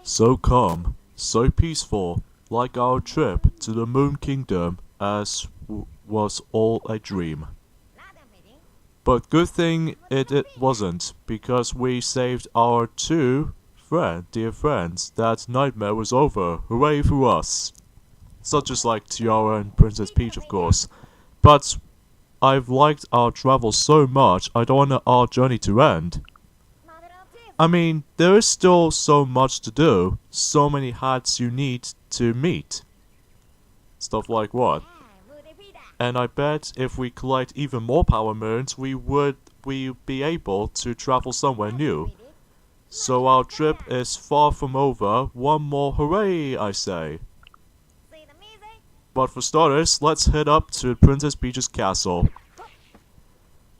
So calm, so peaceful, like our trip to the Moon Kingdom as was all a dream. But good thing it wasn't, because we saved our two dear friends. That nightmare was over. Hooray for us. Such as like Tiara and Princess Peach, of course. But I've liked our travel so much, I don't want our journey to end. I mean, there is still so much to do, so many hats you need to meet. Stuff like what? And I bet if we collect even more power moons, we be able to travel somewhere new. So our trip is far from over. One more hooray, I say. But for starters, let's head up to Princess Peach's castle.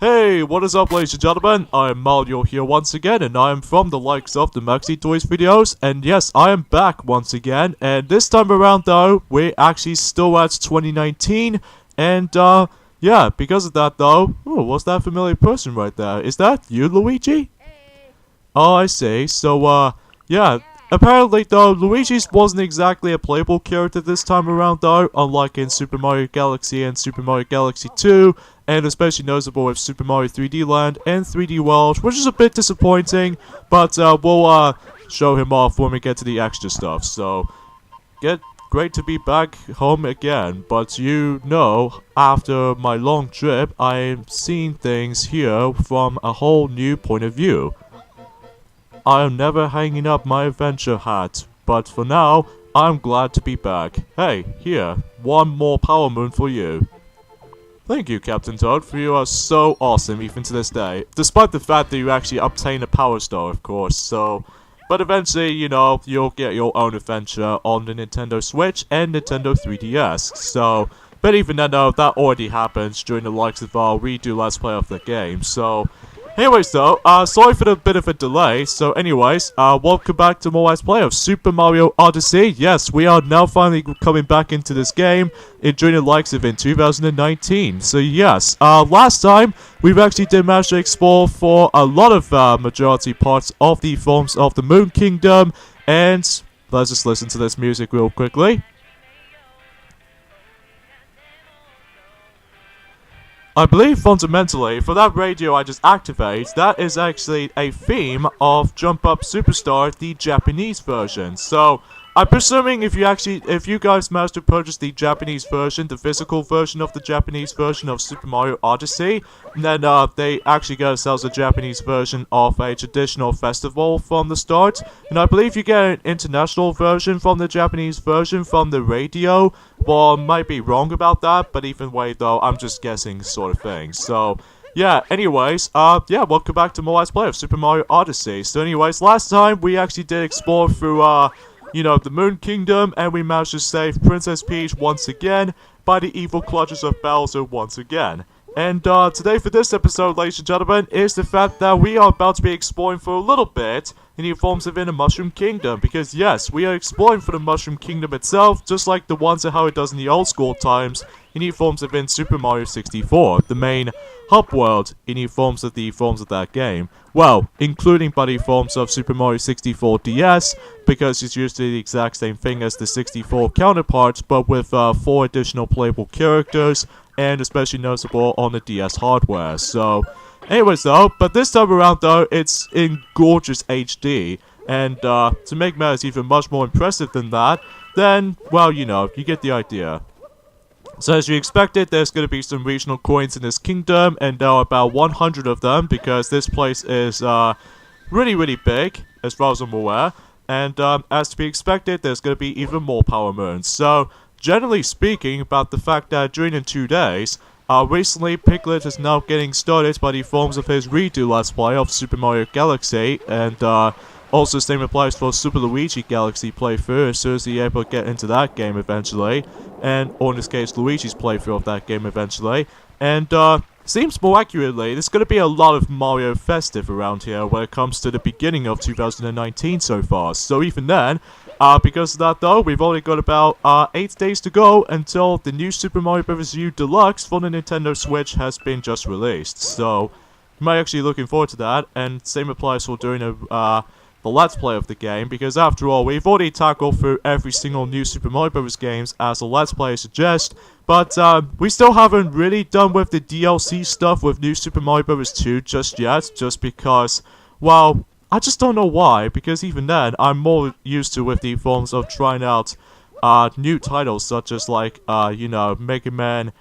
Hey, what is up, ladies and gentlemen? I am Mario here once again, and I am from the likes of the Maxi Toys videos. And yes, I am back once again, and this time around though, we're actually still at 2019. And yeah, because of that though, oh, what's that familiar person right there? Is that you, Luigi? Oh, I see. So, yeah. Apparently, though, Luigi wasn't exactly a playable character this time around, though, unlike in Super Mario Galaxy and Super Mario Galaxy 2, and especially noticeable with Super Mario 3D Land and 3D World, which is a bit disappointing, but we'll show him off when we get to the extra stuff. So, great to be back home again, but you know, after my long trip, I'm seeing things here from a whole new point of view. I am never hanging up my adventure hat, but for now, I'm glad to be back. Hey, here, one more power moon for you. Thank you, Captain Toad, for you are so awesome even to this day. Despite the fact that you actually obtain a power star, of course, so... But eventually, you know, you'll get your own adventure on the Nintendo Switch and Nintendo 3DS, so... But even then, though, that already happens during the likes of our redo Let's Play of the game, so... Anyways though, sorry for the bit of a delay. So anyways, welcome back to more Let's Play of Super Mario Odyssey. Yes, we are now finally coming back into this game during the likes of in 2019. So yes, last time, we've actually did manage to explore for a lot of majority parts of the forms of the Moon Kingdom. And let's just listen to this music real quickly. I believe fundamentally, for that radio I just activated, that is actually a theme of Jump Up Superstar, the Japanese version. So, I'm presuming if you guys managed to purchase the Japanese version, the physical version of the Japanese version of Super Mario Odyssey, then they actually get themselves a Japanese version of a traditional festival from the start. And I believe you get an international version from the Japanese version from the radio. Well, I might be wrong about that, but either way though, I'm just guessing sort of thing. So, yeah, anyways, yeah, welcome back to more Let's Play of Super Mario Odyssey. So anyways, last time we actually did explore through, you know, the Moon Kingdom, and we managed to save Princess Peach once again by the evil clutches of Bowser once again. And today for this episode, ladies and gentlemen, is the fact that we are about to be exploring for a little bit in the forms within the Mushroom Kingdom. Because yes, we are exploring for the Mushroom Kingdom itself, just like the ones and how it does in the old school times, in the forms within Super Mario 64, the main hub world in the forms of that game. Well, including by the forms of Super Mario 64 DS, because it's usually the exact same thing as the 64 counterparts, but with 4 additional playable characters, and especially noticeable on the DS hardware. So, anyways though, but this time around though, it's in gorgeous HD, and to make matters even much more impressive than that, then, well, you know, you get the idea. So as you expected, there's going to be some regional coins in this kingdom, and there are about 100 of them, because this place is really big, as far as I'm aware, and as to be expected, there's going to be even more power moons. So, generally speaking, about the fact that during the 2 days, recently Piglet is now getting started by the forms of his redo Let's Play of Super Mario Galaxy, and also the same applies for Super Luigi Galaxy playthrough as soon as he's able to get into that game eventually, and, or in this case, Luigi's playthrough of that game eventually, and seems more accurately, there's going to be a lot of Mario Festive around here when it comes to the beginning of 2019 so far, so even then, because of that though, we've only got about 8 days to go until the new Super Mario Bros. U Deluxe for the Nintendo Switch has been just released. So, might actually looking forward to that, and same applies for doing the Let's Play of the game, because after all, we've already tackled through every single new Super Mario Bros. Games as a Let's Play suggests, but we still haven't really done with the DLC stuff with New Super Mario Bros. 2 just yet, just because, well, I just don't know why, because even then, I'm more used to with the forms of trying out new titles such as like, you know, Mega Man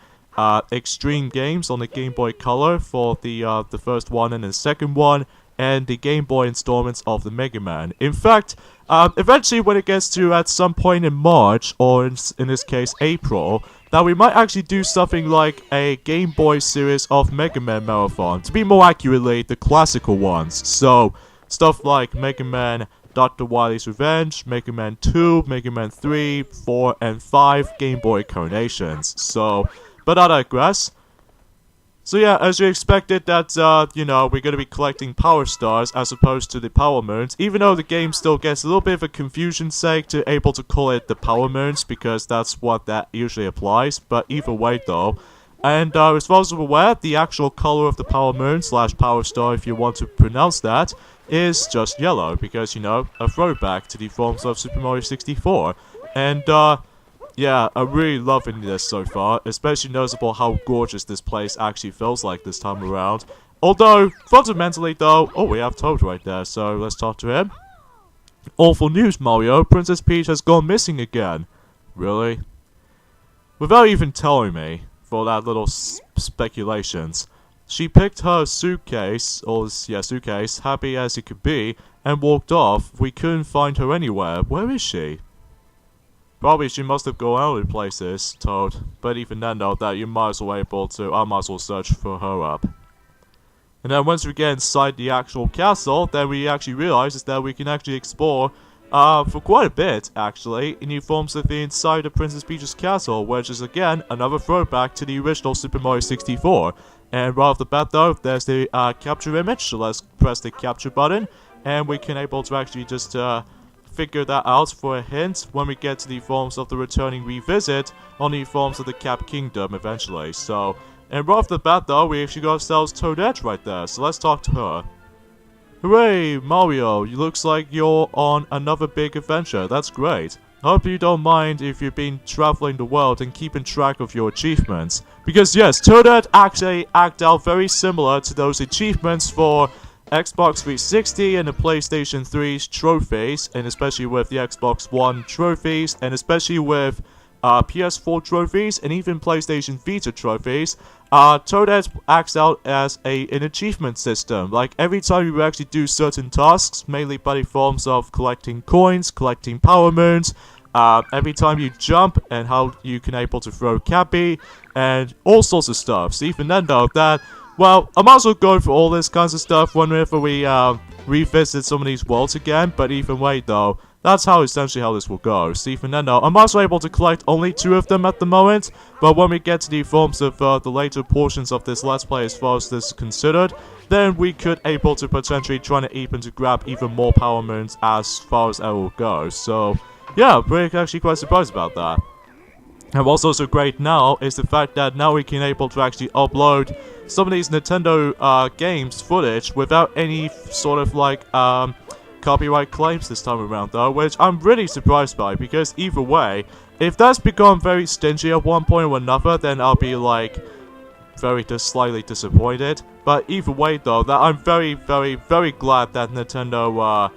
Extreme games on the Game Boy Color for the first one and the second one, and the Game Boy installments of the Mega Man. In fact, eventually when it gets to at some point in March, or in this case April, that we might actually do something like a Game Boy series of Mega Man Marathon, to be more accurately, the classical ones. So, stuff like Mega Man Dr. Wily's Revenge, Mega Man 2, Mega Man 3, 4, and 5 Game Boy Coronations. So, but I digress. So yeah, as you expected that, you know, we're gonna be collecting Power Stars as opposed to the Power Moons, even though the game still gets a little bit of a confusion's sake to able to call it the Power Moons, because that's what that usually applies, but either way though. And as far as I'm aware, the actual color of the Power Moon / Power Star, if you want to pronounce that, is just yellow, because, you know, a throwback to the forms of Super Mario 64. And, yeah, I'm really loving this so far, especially noticeable how gorgeous this place actually feels like this time around. Although, fundamentally though, oh, we have Toad right there, so let's talk to him. Awful news, Mario, Princess Peach has gone missing again. Really? Without even telling me, for that little speculations, she picked her suitcase, suitcase, happy as it could be, and walked off. We couldn't find her anywhere. Where is she? Probably she must have gone out in places, Toad. But even then though, that you might as well I might as well search for her up. And then once we get inside the actual castle, then we actually realize is that we can actually explore for quite a bit, actually, in new forms of the inside of Princess Peach's castle, which is again another throwback to the original Super Mario 64. And right off the bat though, there's the capture image, so let's press the capture button, and we can able to actually just figure that out for a hint when we get to the forms of the returning revisit on the forms of the Cap Kingdom eventually. So, and right off the bat though, we actually got ourselves Toadette right there, so let's talk to her. Hooray, Mario, you looks like you're on another big adventure, that's great. Hope you don't mind if you've been traveling the world and keeping track of your achievements. Because yes, Toadette actually act out very similar to those achievements for Xbox 360 and the PlayStation 3's trophies, and especially with the Xbox One trophies, and especially with PS4 trophies, and even PlayStation Vita trophies. Toadette acts out as an achievement system. Like, every time you actually do certain tasks, mainly by the forms of collecting coins, collecting Power Moons, every time you jump, and how you can able to throw Cappy, and all sorts of stuff. So even then though, that, well, I might as well go for all this kinds of stuff whenever we revisit some of these worlds again, but even way though, that's how essentially how this will go. So even then though, I'm also able to collect only 2 of them at the moment, but when we get to the forms of the later portions of this Let's Play as far as this is considered, then we could able to potentially try to even to grab even more Power Moons as far as that will go. So, yeah, we're actually quite surprised about that. And what's also great now is the fact that now we can able to actually upload some of these Nintendo games footage without any sort of like copyright claims this time around though, which I'm really surprised by, because either way, if that's become very stingy at one point or another, then I'll be like slightly disappointed. But either way though, that I'm very glad that Nintendo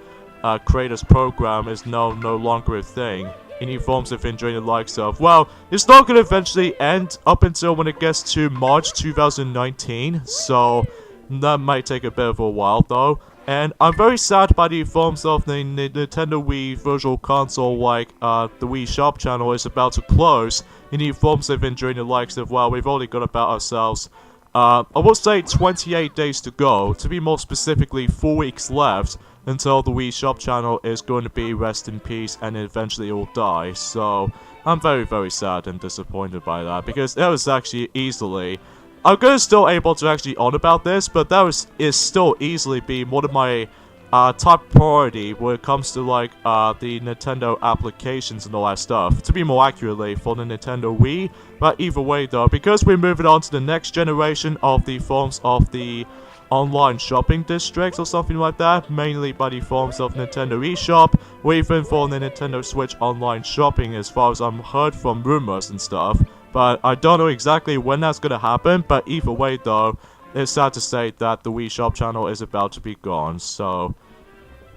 Creators Program is no longer a thing. Any forms of enjoying the likes of, well, it's not going to eventually end up until when it gets to March 2019, so that might take a bit of a while though. And I'm very sad by the forms of the Nintendo Wii Virtual Console, like the Wii Shop channel is about to close. Any forms of enjoying the likes of, well, we've only got about ourselves, I will say 28 days to go, to be more specifically 4 weeks left, until the Wii Shop channel is going to be rest in peace and eventually it will die. So, I'm very sad and disappointed by that, because that was actually easily, I'm gonna still able to actually on about this, but that is still easily be one of my top priority when it comes to like the Nintendo applications and all that stuff, to be more accurately for the Nintendo Wii. But either way though, because we're moving on to the next generation of the forms of the online shopping districts or something like that, mainly by the forms of Nintendo eShop, or even for the Nintendo Switch online shopping, as far as I'm heard from rumors and stuff. But I don't know exactly when that's gonna happen, but either way though, it's sad to say that the Wii Shop channel is about to be gone, so...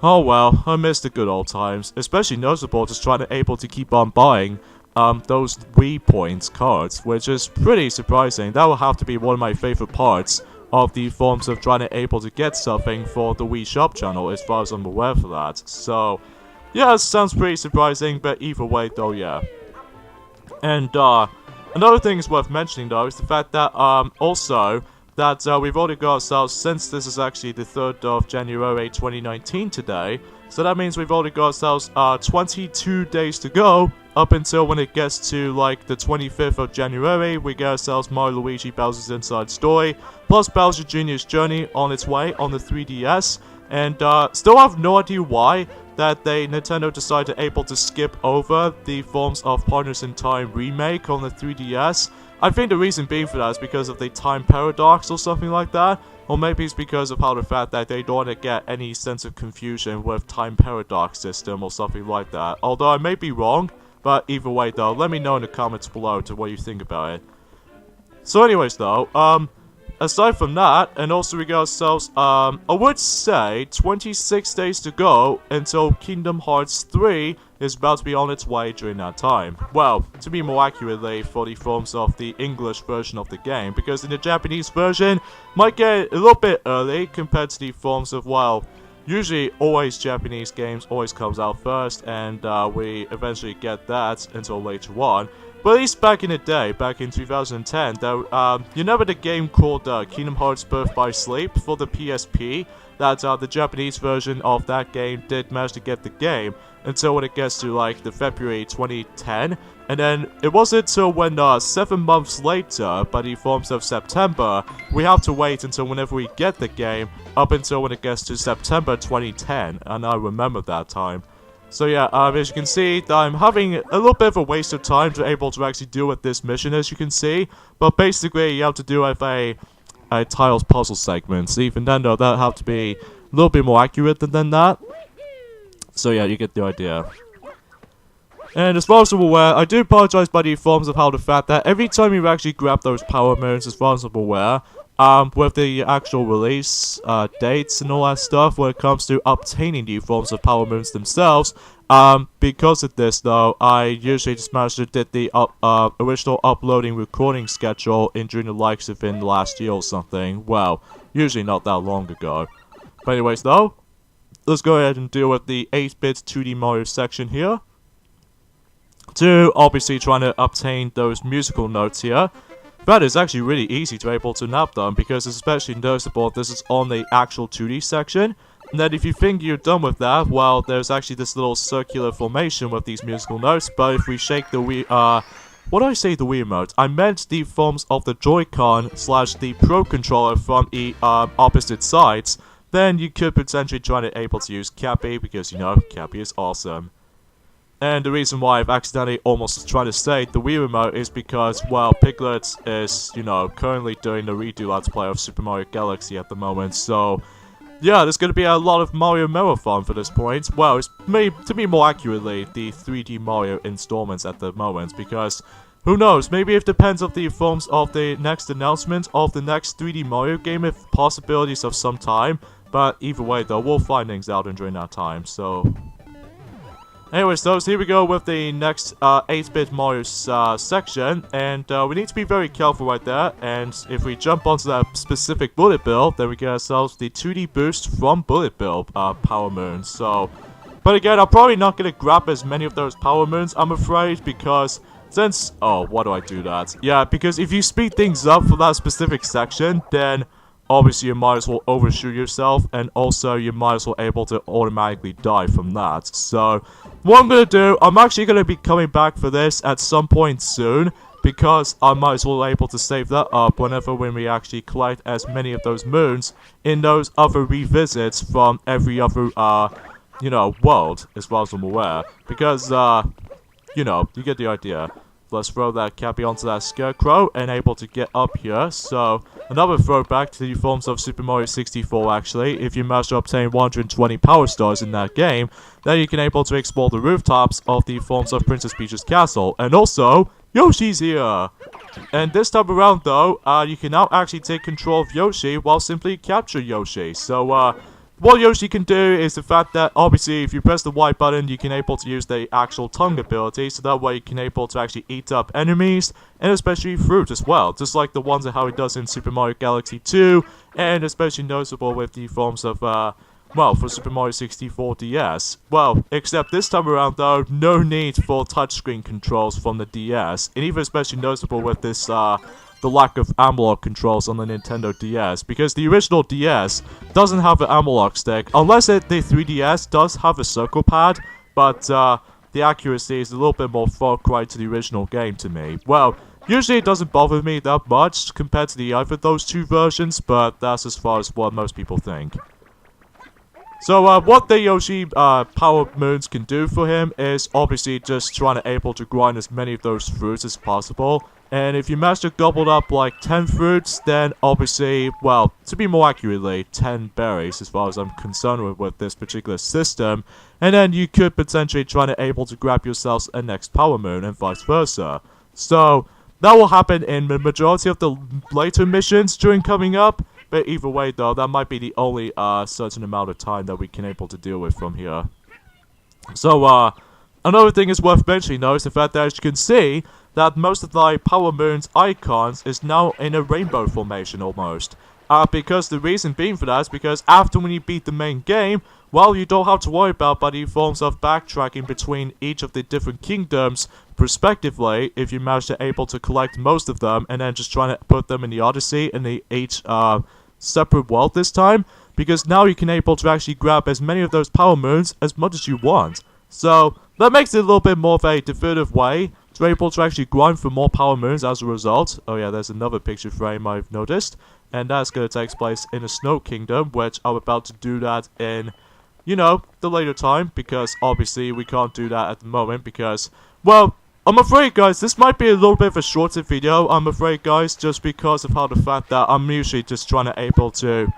Oh well, I miss the good old times, especially noticeable just trying to able to keep on buying those Wii Points cards, which is pretty surprising. That will have to be one of my favorite parts of the forms of trying to able to get something for the Wii Shop channel, as far as I'm aware for that. So, yeah, it sounds pretty surprising, but either way though, yeah. And, another thing is worth mentioning though, is the fact that, also, that we've already got ourselves, since this is actually the 3rd of January 2019 today, so that means we've already got ourselves 22 days to go, up until when it gets to like the 25th of January, we get ourselves Mario Luigi Bowser's Inside Story, plus Bowser Jr.'s Journey on its way on the 3DS, and still have no idea why that Nintendo decided able to skip over the forms of Partners in Time remake on the 3DS. I think the reason being for that is because of the time paradox or something like that. Or maybe it's because of how the fact that they don't want to get any sense of confusion with time paradox system or something like that. Although I may be wrong, but either way though, let me know in the comments below to what you think about it. So anyways though, aside from that, and also we got ourselves, I would say 26 days to go until Kingdom Hearts 3 is about to be on its way during that time. Well, to be more accurately, for the forms of the English version of the game, because in the Japanese version, might get a little bit early compared to the forms of, well, usually always Japanese games always comes out first, and we eventually get that until later on. But at least back in the day, back in 2010, there, you remember the game called Kingdom Hearts Birth by Sleep for the PSP? That the Japanese version of that game did manage to get the game until when it gets to like the February 2010, and then it wasn't until when 7 months later, by the forms of September, we have to wait until whenever we get the game up until when it gets to September 2010, and I remember that time. So yeah, as you can see, I'm having a little bit of a waste of time to able to actually deal with this mission, as you can see. But basically, you have to do with a tiles puzzle segment. So even then, though, that'll have to be a little bit more accurate than that. So yeah, you get the idea. And as far as I'm aware, I do apologize by the forms of how the fact that every time you actually grab those power moons, as far as I'm aware, with the actual release dates and all that stuff when it comes to obtaining the forms of power moons themselves, because of this though, I usually just managed to did the original uploading recording schedule during the likes of in last year or something. Well, usually not that long ago. But anyways though, let's go ahead and deal with the 8-bit 2D Mario section here. To obviously trying to obtain those musical notes here. That is actually really easy to be able to nab them, because it's especially noticeable this is on the actual 2D section. And then if you think you're done with that, well, there's actually this little circular formation with these musical notes, but if we shake the Wii, what did I say the Wii remote? I meant the forms of the Joy-Con / the Pro Controller from the opposite sides, then you could potentially try to able to use Cappy, because, you know, Cappy is awesome. And the reason why I've accidentally almost tried to say the Wii Remote is because, well, Piglet is, you know, currently doing the redo Let's Play of Super Mario Galaxy at the moment, so... yeah, there's gonna be a lot of Mario Marathon for this point. Well, it's to be more accurately, the 3D Mario installments at the moment, because... who knows, maybe it depends on the forms of the next announcement of the next 3D Mario game, if possibilities of some time. But either way though, we'll find things out during that time, so... anyways, so here we go with the next 8-bit Mario section, and we need to be very careful right there, and if we jump onto that specific Bullet Bill, then we get ourselves the 2D boost from Bullet Bill Power Moon, so... but again, I'm probably not going to grab as many of those Power Moons, I'm afraid, because since... oh, why do I do that? Yeah, because if you speed things up for that specific section, then... obviously, you might as well overshoot yourself, and also you might as well able to automatically die from that. So, what I'm gonna do, I'm actually gonna be coming back for this at some point soon, because I might as well able to save that up when we actually collect as many of those moons in those other revisits from every other, you know, world, as far as I'm aware. Because, you know, you get the idea. let's throw that Cappy onto that Scarecrow and able to get up here. So, another throwback to the forms of Super Mario 64 actually. If you manage to obtain 120 Power Stars in that game, then you can able to explore the rooftops of the forms of Princess Peach's castle. And also, Yoshi's here! And this time around though, you can now actually take control of Yoshi while simply capture Yoshi. So, what Yoshi can do is the fact that, obviously, if you press the Y button, you can able to use the actual tongue ability, so that way you can able to actually eat up enemies, and especially fruit as well, just like the ones that how it does in Super Mario Galaxy 2, and especially noticeable with the forms of, well, for Super Mario 64 DS. Well, except this time around though, no need for touchscreen controls from the DS, and even especially noticeable with this, the lack of analog controls on the Nintendo DS, because the original DS doesn't have an analog stick, unless the 3DS does have a circle pad, but the accuracy is a little bit more far cry to the original game to me. Well, usually it doesn't bother me that much compared to the either of those two versions, but that's as far as what most people think. So, what the Yoshi Power Moons can do for him is obviously just trying to able to grind as many of those fruits as possible. And if you manage to gobble up like 10 fruits, then obviously, well, to be more accurately, 10 berries as far as I'm concerned with this particular system. And then you could potentially try to able to grab yourselves a next Power Moon and vice versa. So, that will happen in the majority of the later missions during coming up. But either way though, that might be the only certain amount of time that we can able to deal with from here. So, another thing is worth mentioning though is the fact that, as you can see, that most of the Power Moon's icons is now in a rainbow formation almost. Because the reason being for that is because after when you beat the main game, well, you don't have to worry about the forms of backtracking between each of the different kingdoms respectively, if you manage to able to collect most of them and then just trying to put them in the Odyssey in the each separate world this time, because now you can able to actually grab as many of those Power Moons as much as you want. So that makes it a little bit more of a definitive way to able to actually grind for more Power Moons as a result. Oh yeah, there's another picture frame I've noticed, and that's going to take place in the Snow Kingdom, which I'm about to do that in, you know, the later time, because obviously we can't do that at the moment because, well, I'm afraid guys, this might be a little bit of a shorter video, I'm afraid guys, just because of how the fact that I'm usually just trying to able to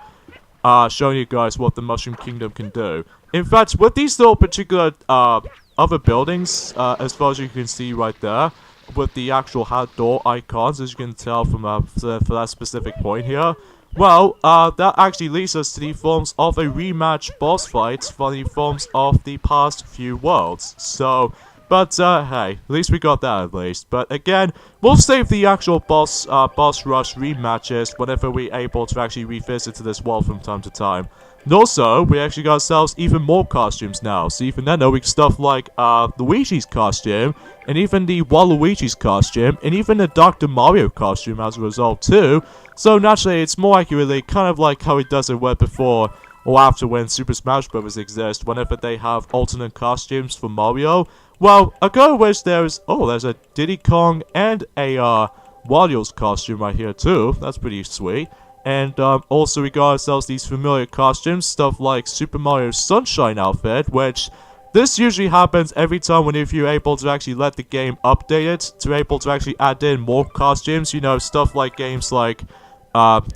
showing you guys what the Mushroom Kingdom can do. In fact, with these little particular other buildings, as far as you can see right there, with the actual hat door icons, as you can tell from for that specific point here, well, that actually leads us to the forms of a rematch boss fight for the forms of the past few worlds. So, but hey, at least we got that at least. But again, we'll save the actual boss rush rematches whenever we're able to actually revisit to this world from time to time. And also, we actually got ourselves even more costumes now. So even then, we can stuff like Luigi's costume, and even the Waluigi's costume, and even the Dr. Mario costume as a result too. So naturally, it's more accurately kind of like how it does it with before or after when Super Smash Bros. Exist, whenever they have alternate costumes for Mario. Well, I kind of wish there's a Diddy Kong and a Wario's costume right here too. That's pretty sweet. And also we got ourselves these familiar costumes, stuff like Super Mario's Sunshine outfit, which this usually happens every time if you're able to actually let the game update it, to able to actually add in more costumes, you know, stuff like games like,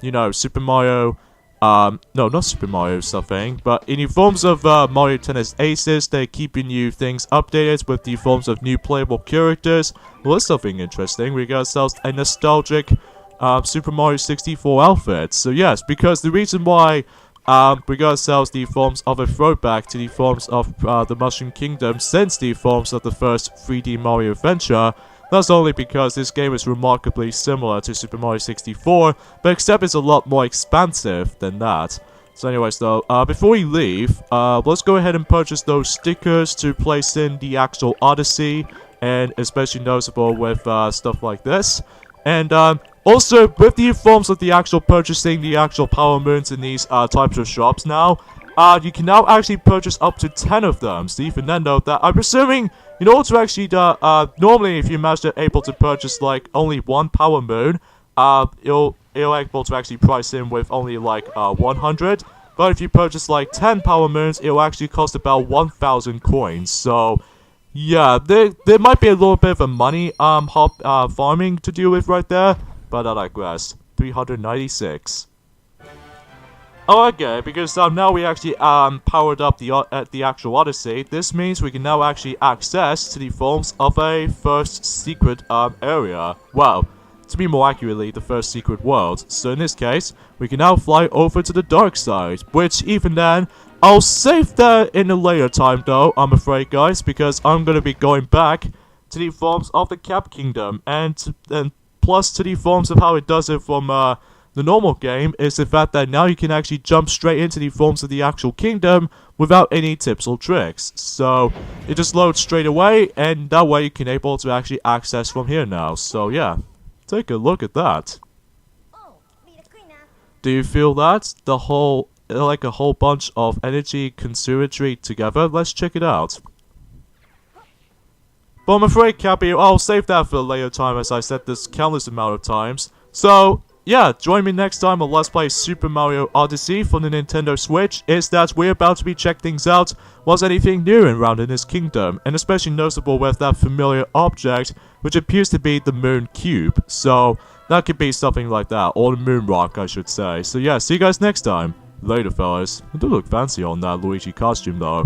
you know, Super Mario, no, not Super Mario something, but in the forms of Mario Tennis Aces, they're keeping you things updated with the forms of new playable characters. Well, that's something interesting. We got ourselves a nostalgic Super Mario 64 outfit. So yes, because the reason why we got ourselves the forms of a throwback to the forms of the Mushroom Kingdom since the forms of the first 3D Mario adventure, that's only because this game is remarkably similar to Super Mario 64, but except it's a lot more expansive than that. So anyways though, before we leave, let's go ahead and purchase those stickers to place in the actual Odyssey, and especially noticeable with stuff like this. And also, with the forms of the actual purchasing the actual Power Moons in these types of shops now, you can now actually purchase up to 10 of them. So even then note that I'm presuming in order to actually, normally if you manage to able to purchase like only one Power Moon, it'll able to actually price in with only like 100. But if you purchase like 10 Power Moons, it'll actually cost about 1,000 coins. So Yeah, there might be a little bit of a money farming to deal with right there, but I digress. 396. Oh, okay, because now we actually powered up the actual Odyssey. This means we can now actually access to the forms of a first secret area. Well, to be more accurately, the first secret world. So in this case, we can now fly over to the dark side, which even then, I'll save that in a later time though, I'm afraid guys, because I'm gonna be going back to the forms of the Cap Kingdom, and plus to the forms of how it does it from the normal game is the fact that now you can actually jump straight into the forms of the actual kingdom without any tips or tricks. So it just loads straight away, and that way you can able to actually access from here now. So yeah, take a look at that. Do you feel that? The whole, like a whole bunch of energy conservatory together? Let's check it out. But I'm afraid, Cappy, I'll save that for a later time, as I said this countless amount of times. So yeah, join me next time on Let's Play Super Mario Odyssey for the Nintendo Switch. Is that we're about to be checking things out. Was anything new around in this kingdom? And especially noticeable with that familiar object, which appears to be the Moon Cube. So that could be something like that, or the Moon Rock, I should say. So yeah, see you guys next time. Later, fellas. I do look fancy on that Luigi costume, though.